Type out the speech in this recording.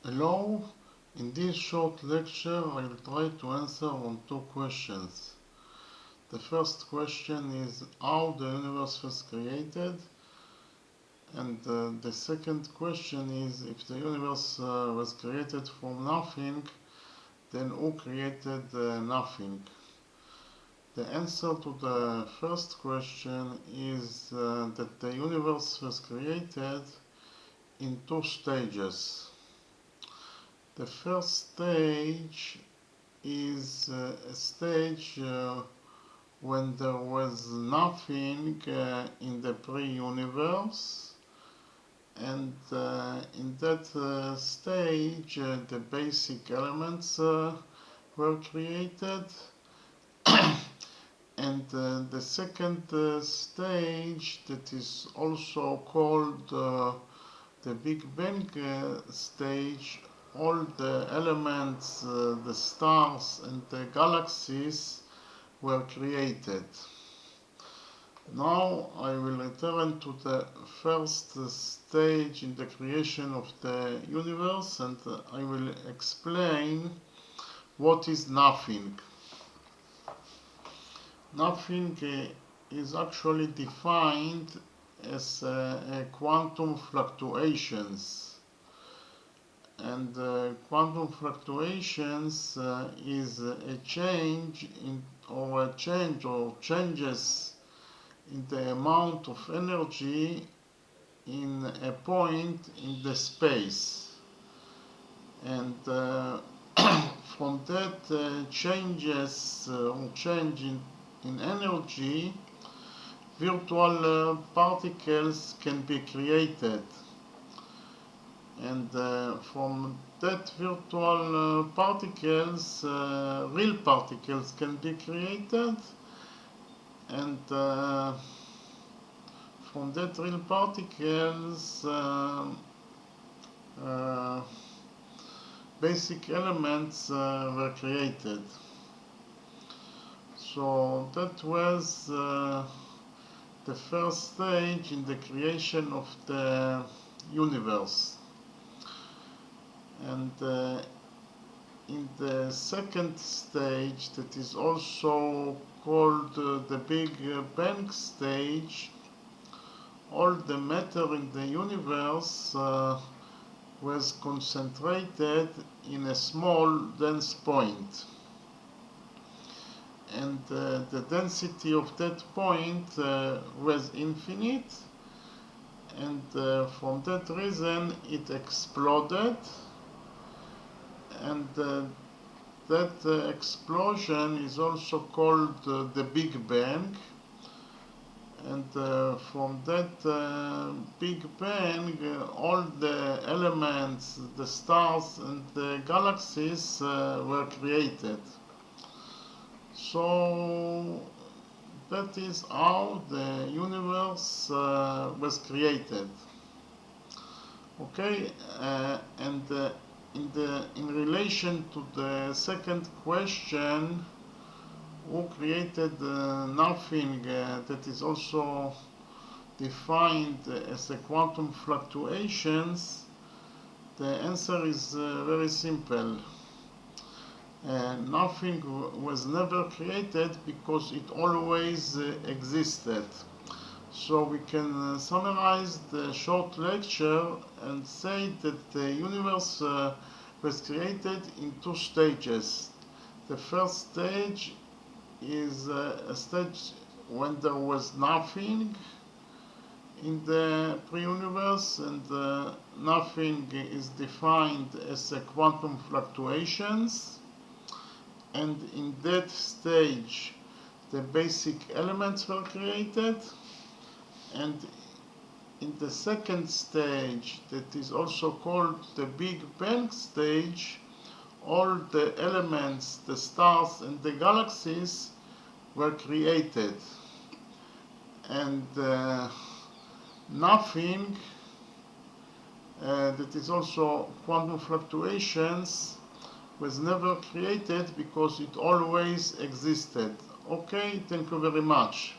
Hello, in this short lecture I will try to answer on two questions. The first question is how the universe was created, and the second question is if the universe was created from nothing, then who created nothing? The answer to the first question is that the universe was created in two stages. The first stage is a stage when there was nothing in the pre-universe, and in that stage the basic elements were created. And the second stage, that is also called the Big Bang stage, all the elements, the stars and the galaxies were created. Now I will return to the first stage in the creation of the universe, and I will explain what is nothing. Nothing is actually defined as quantum fluctuations. And quantum fluctuations is a change in or changes in the amount of energy in a point in the space. And from that changes or change in energy, virtual particles can be created. And from that virtual particles, real particles can be created. And from that real particles, basic elements were created. So that was the first stage in the creation of the universe. And in the second stage, that is also called the Big Bang stage, all the matter in the universe was concentrated in a small dense point. And the density of that point was infinite, and from that reason it exploded. And that explosion is also called the Big Bang. And from that Big Bang, all the elements, the stars and the galaxies were created. So that is how the universe was created. Okay, and in relation to the second question, who created nothing, that is also defined as a quantum fluctuations, the answer is very simple. Nothing was never created because it always existed. So we can summarize the short lecture and say that the universe was created in two stages. The first stage is a stage when there was nothing in the pre-universe, and nothing is defined as a quantum fluctuations. And in that stage, the basic elements were created. And in the second stage, that is also called the Big Bang stage, all the elements, the stars and the galaxies were created. And nothing, that is also quantum fluctuations, was never created because it always existed. Okay, thank you very much.